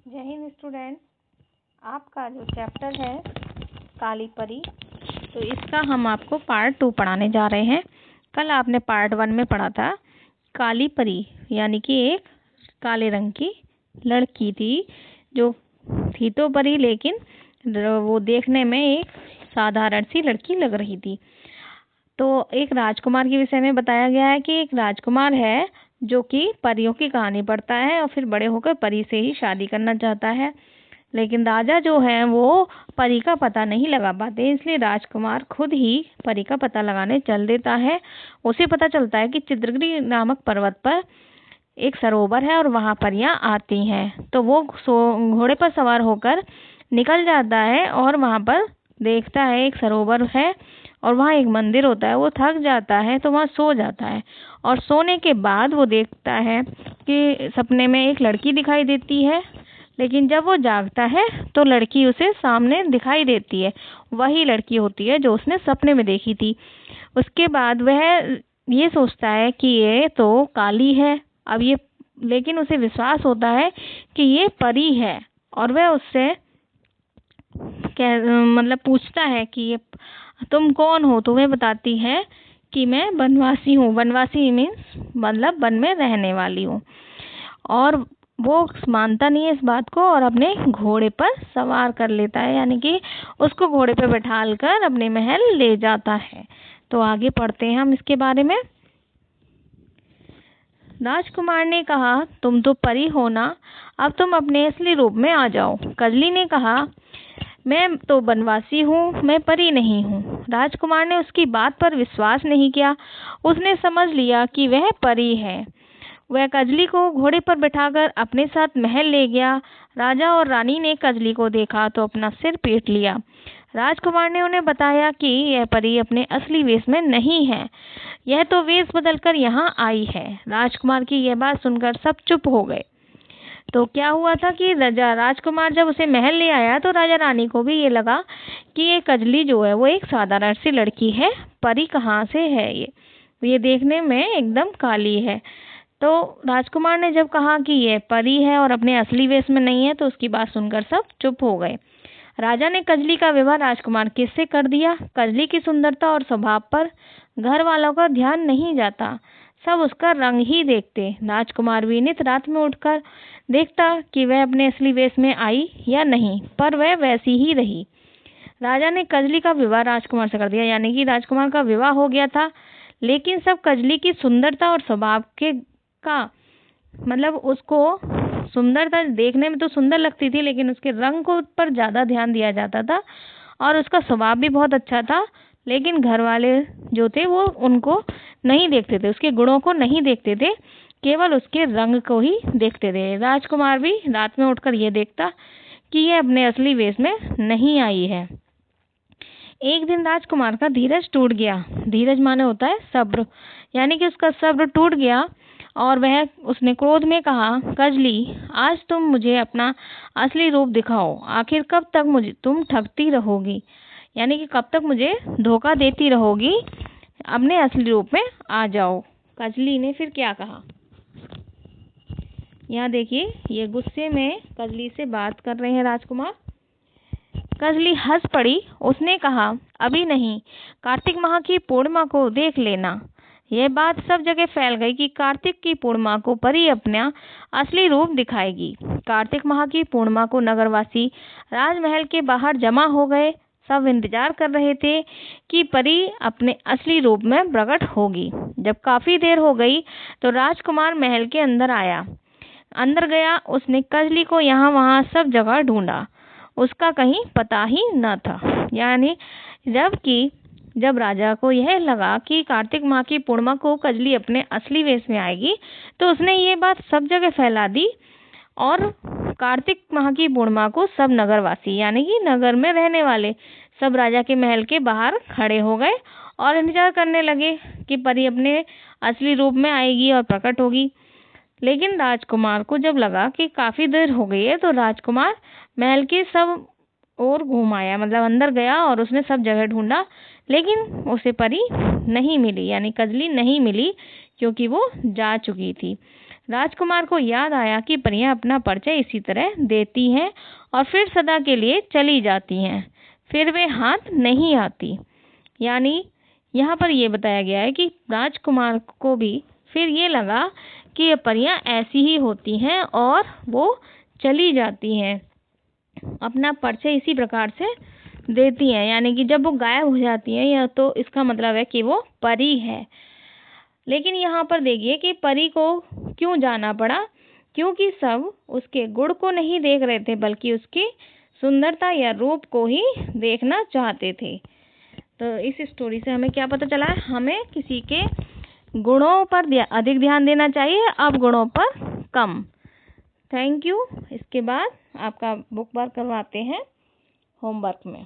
जय हिंद स्टूडेंट। आपका जो चैप्टर है काली परी, तो इसका हम आपको पार्ट 2 पढ़ाने जा रहे हैं। कल आपने पार्ट 1 में पढ़ा था काली परी, यानी कि एक काले रंग की लड़की थी जो थी तो परी, लेकिन वो देखने में एक साधारण सी लड़की लग रही थी। तो एक राजकुमार के विषय में बताया गया है कि एक राजकुमार है जो कि परियों की कहानी पढ़ता है और फिर बड़े होकर परी से ही शादी करना चाहता है, लेकिन राजा जो है वो परी का पता नहीं लगा पाते, इसलिए राजकुमार खुद ही परी का पता लगाने चल देता है। उसे पता चलता है कि चित्रगिरी नामक पर्वत पर एक सरोवर है और वहाँ परियां आती हैं, तो वो घोड़े पर सवार होकर निकल जाता है और वहाँ पर देखता है एक सरोवर है और वहाँ एक मंदिर होता है। वो थक जाता है तो वहाँ सो जाता है और सोने के बाद वो देखता है कि सपने में एक लड़की दिखाई देती है, लेकिन जब वो जागता है तो लड़की उसे सामने दिखाई देती है। वही लड़की होती है जो उसने सपने में देखी थी। उसके बाद वह ये सोचता है कि ये तो काली है। अब ये लेकिन उसे विश्वास होता है कि ये परी है और वह उससे मतलब पूछता है कि ये तुम कौन हो। तो वह बताती है कि मैं बनवासी हूँ। बनवासी मीन्स मतलब वन में रहने वाली हूँ। और वो मानता नहीं है इस बात को और अपने घोड़े पर सवार कर लेता है, यानी कि उसको घोड़े पर बैठाल कर अपने महल ले जाता है। तो आगे पढ़ते हैं हम इसके बारे में। राजकुमार ने कहा, तुम तो परी हो ना, अब तुम अपने असली रूप में आ जाओ। कजली ने कहा, मैं तो बनवासी हूँ, मैं परी नहीं हूँ। राजकुमार ने उसकी बात पर विश्वास नहीं किया। उसने समझ लिया कि वह परी है। वह कजली को घोड़े पर बैठाकर अपने साथ महल ले गया। राजा और रानी ने कजली को देखा तो अपना सिर पीट लिया। राजकुमार ने उन्हें बताया कि यह परी अपने असली वेश में नहीं है, यह तो वेश बदलकर यहाँ आई है। राजकुमार की यह बात सुनकर सब चुप हो गए। तो क्या हुआ था कि राजकुमार जब उसे महल ले आया तो राजा रानी को भी ये लगा कि ये कजली जो है वो एक साधारण सी लड़की है, परी कहाँ से है ये देखने में एकदम काली है। तो राजकुमार ने जब कहा कि ये परी है और अपने असली वेश में नहीं है तो उसकी बात सुनकर सब चुप हो गए। राजा ने कजली का विवाह राजकुमार किससे कर दिया। कजली की सुंदरता और स्वभाव पर घर वालों का ध्यान नहीं जाता, सब उसका रंग ही देखते। राजकुमार भी नित रात में उठकर देखता कि वह अपने असली वेश में आई या नहीं, पर वह वैसी ही रही। राजा ने कजली का विवाह राजकुमार से कर दिया, यानी कि राजकुमार का विवाह हो गया था, लेकिन सब कजली की सुंदरता और स्वभाव के का मतलब उसको सुंदरता देखने में तो सुंदर लगती थी, लेकिन उसके रंग को पर ज़्यादा ध्यान दिया जाता था और उसका स्वभाव भी बहुत अच्छा था, लेकिन घर वाले जो थे वो उनको नहीं देखते थे, उसके गुणों को नहीं देखते थे, केवल उसके रंग को ही देखते थे। राजकुमार भी रात में उठकर ये देखता कि यह अपने असली वेश में नहीं आई है। एक दिन राजकुमार का धीरज टूट गया। धीरज माने होता है सब्र, यानी कि उसका सब्र टूट गया और उसने क्रोध में कहा, कजली, आज तुम मुझे अपना असली रूप दिखाओ। आखिर कब तक तुम ठगती रहोगी, यानी कि कब तक मुझे धोखा देती रहोगी। अपने असली रूप में आ जाओ। कजली ने फिर क्या कहा, यहाँ देखिए, ये गुस्से में कजली से बात कर रहे हैं राजकुमार। कजली हंस पड़ी। उसने कहा, अभी नहीं, कार्तिक माह की पूर्णिमा को देख लेना। यह बात सब जगह फैल गई कि कार्तिक की पूर्णिमा को परी अपना असली रूप दिखाएगी। कार्तिक माह की पूर्णिमा को नगरवासी राजमहल के बाहर जमा हो गए। सब इंतजार कर रहे थे कि परी अपने असली रूप में प्रकट होगी। जब काफी देर हो गई तो राजकुमार महल के अंदर आया। अंदर गया, उसने कजली को यहाँ वहाँ सब जगह ढूंढा, उसका कहीं पता ही न था। यानी जब राजा को यह लगा कि कार्तिक माह की पूर्णिमा को कजली अपने असली वेश में आएगी, तो उसने ये बात सब जगह फैला दी और कार्तिक माह की पूर्णिमा को सब नगरवासी, यानी कि नगर में रहने वाले सब राजा के महल के बाहर खड़े हो गए और इंतजार करने लगे कि परी अपने असली रूप में आएगी और प्रकट होगी। लेकिन राजकुमार को जब लगा कि काफी देर हो गई है, तो राजकुमार महल के सब ओर घूम आया, मतलब अंदर गया और उसने सब जगह ढूंढा, लेकिन उसे परी नहीं मिली, यानी कजली नहीं मिली, क्योंकि वो जा चुकी थी। राजकुमार को याद आया कि परियां अपना परिचय इसी तरह देती हैं और फिर सदा के लिए चली जाती हैं, फिर वे हाथ नहीं आती। यानी यहाँ पर ये बताया गया है कि राजकुमार को भी फिर ये लगा कि ये परियां ऐसी ही होती हैं और वो चली जाती हैं, अपना परिचय इसी प्रकार से देती हैं। यानी कि जब वो गायब हो जाती हैं या तो इसका मतलब है कि वो परी है। लेकिन यहाँ पर देखिए कि परी को क्यों जाना पड़ा, क्योंकि सब उसके गुण को नहीं देख रहे थे बल्कि उसकी सुंदरता या रूप को ही देखना चाहते थे। तो इस स्टोरी से हमें क्या पता चला है, हमें किसी के गुणों पर अधिक ध्यान देना चाहिए, अवगुणों पर कम। Thank you. इसके बाद आपका बुक वर्क करवाते हैं होमवर्क में।